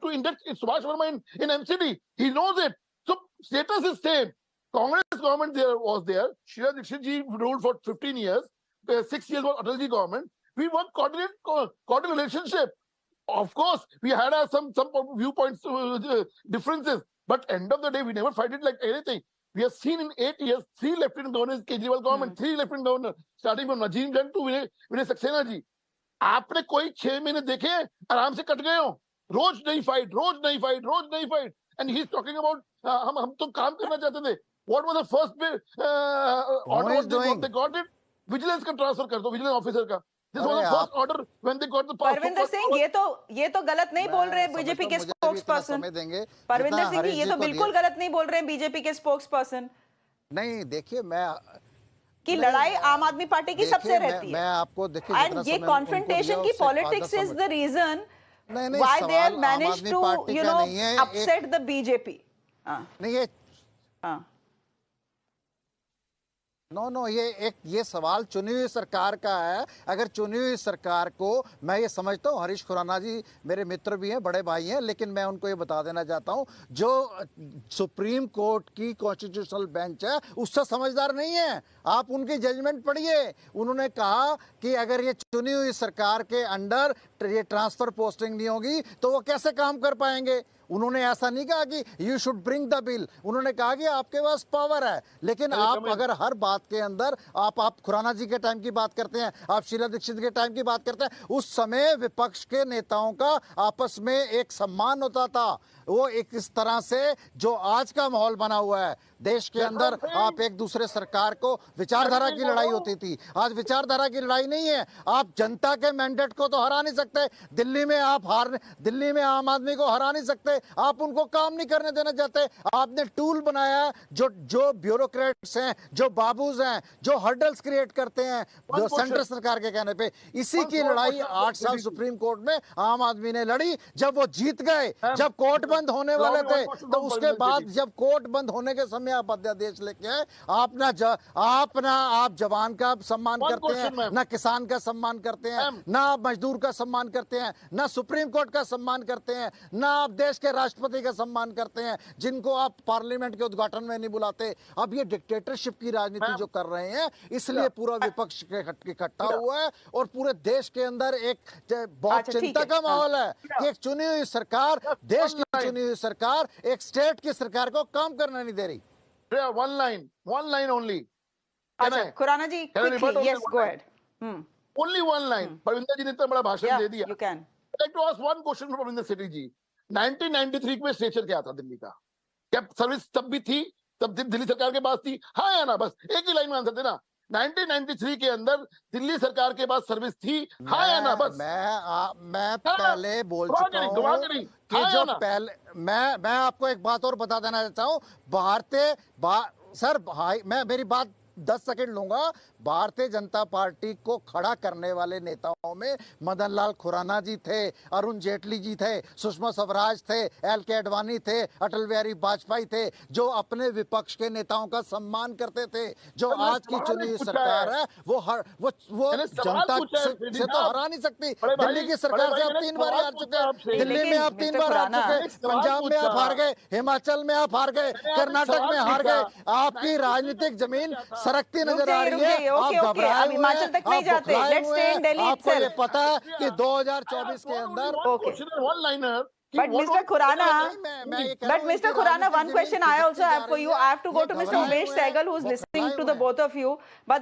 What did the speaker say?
to induct Subhash Verma in MCD. He knows it. So status is same. Congress government there was there. Sheila Dixit ji ruled for 15 years. 6 years was Atal ji government. We work coordinate relationship. Of course, we had some viewpoints differences, but end of the day, we never fight it like anything. We have seen in 8 years 3 lieutenant governors Kejriwal government, 3 lieutenant governors, starting from Najeem Jang to Vinay Saxena ji. आपने कोई 6 महीने देखे आराम से cut गए हो, रोज नहीं fight, and he's talking about हम तो काम करना चाहते थे. What was the first order they got it? Vigilance का transfer कर दो, vigilance officer का. This was the first order when they got the power. Parvinder Singh, ये तो गलत नहीं बोल रहे बीजेपी के स्पोक्स पर्सन. परविंदर सिंह जी, ये तो बिल्कुल गलत नहीं बोल रहे हैं बीजेपी के स्पोक्स पर्सन. नहीं, देखिए, मैं कि लड़ाई आम आदमी पार्टी की सबसे रहती है. मैं आपको देखिए, एंड ये कॉन्फ्रंटेशन की politics is the reason why they have managed to upset the BJP. नहीं, नो, ये सवाल चुनी हुई सरकार का है. अगर चुनी हुई सरकार को, मैं ये समझता हूँ, हरीश खुराना जी मेरे मित्र भी हैं, बड़े भाई हैं, लेकिन मैं उनको ये बता देना चाहता हूँ, जो सुप्रीम कोर्ट की कॉन्स्टिट्यूशनल बेंच है उससे समझदार नहीं है. आप उनकी जजमेंट पढ़िए. उन्होंने कहा कि अगर ये चुनी हुई सरकार के अंडर ये ट्रांसफर पोस्टिंग नहीं होगी तो वो कैसे काम कर पाएंगे. उन्होंने ऐसा नहीं कहा कि you should bring the bill. उन्होंने कहा कि आपके पास पावर है, लेकिन आप अगर हर बात के अंदर आप खुराना जी के टाइम की बात करते हैं, आप शीला दीक्षित के टाइम की बात करते हैं, उस समय विपक्ष के नेताओं का आपस में एक सम्मान होता था. वो एक इस तरह से जो आज का माहौल बना हुआ है देश के अंदर, आप एक दूसरे सरकार को विचारधारा की लड़ाई होती थी. आज विचारधारा की लड़ाई नहीं है. आप जनता के मैंडेट को तो हरा नहीं सकते. दिल्ली में आम आदमी को हरा नहीं सकते. आप उनको काम नहीं करने देना चाहते. आपने टूल बनाया जो ब्यूरोक्रेट्स हैं, जो बाबूज हैं, जो हर्डल्स क्रिएट करते हैं जो सेंट्रल सरकार के कहने पे. इसी की लड़ाई 8 साल सुप्रीम कोर्ट में आम आदमी ने लड़ी. जब वो जीत गए, जब कोर्ट बंद होने वाले थे, तो उसके बाद जब कोर्ट बंद होने के समय आप अध्यादेश लेके आए, आप जवान का सम्मान करते हैं, ना किसान का सम्मान करते हैं, ना आप मजदूर का सम्मान करते हैं, ना सुप्रीम कोर्ट का सम्मान करते हैं, ना आप देश के राष्ट्रपति का सम्मान करते हैं, जिनको आप पार्लियामेंट के उद्घाटन में नहीं बुलाते. अब ये डिक्टेटरशिप की राजनीति जो कर रहे हैं, इसलिए पूरा विपक्ष इकट्ठा हुआ है और पूरे देश के अंदर एक बहुत चिंता का माहौल है कि एक चुनी हुई सरकार, देश की चुनी हुई सरकार एक स्टेट की सरकार को काम करना नहीं दे रही. One line only. अच्छा, खुराना जी, quickly, yes, go ahead. Only one line. Parvinder जी ने इतना बड़ा भाषण दे दिया. You can. I'd like to ask one question from Parvinder Sethi जी. 1993 में स्ट्रक्चर क्या था दिल्ली का? क्या सर्विस तब भी थी? तब दिल्ली सरकार के पास थी? हाँ या ना? बस एक ही लाइन में आंसर देना. 1993 के अंदर दिल्ली सरकार के पास सर्विस थी? हाँ या ना? बस मैं पहले बोल चुका हूँ कि जो पहले मैं आपको एक बात और बता देना चाहता हूँ. सर भाई, मैं मेरी बात 10 सेकंड लूंगा. भारतीय जनता पार्टी को खड़ा करने वाले नेताओं में मदन लाल खुराना जी थे, अरुण जेटली जी थे, सुषमा स्वराज थे, एल.के. आडवाणी थे, अटल बिहारी वाजपेयी थे, जो अपने विपक्ष के नेताओं का सम्मान करते थे. जो आज की चुनी हुई सरकार है वो जनता से तो हरा नहीं सकती. दिल्ली की सरकार से आप 3 बार हार चुके हैं. दिल्ली में आप 3 बार हार चुके, पंजाब में आप हार गए, हिमाचल में आप हार गए, कर्नाटक में हार गए. आपकी राजनीतिक जमीन सरकती नजर आ रही है. आप घबराए हुए हैं. आपको ये पता है कि 2024 के अंदर But Mr. Khurana, one question I also have for you. I have to go to Mr. Umesh Sehgal, who is listening to the both of you. But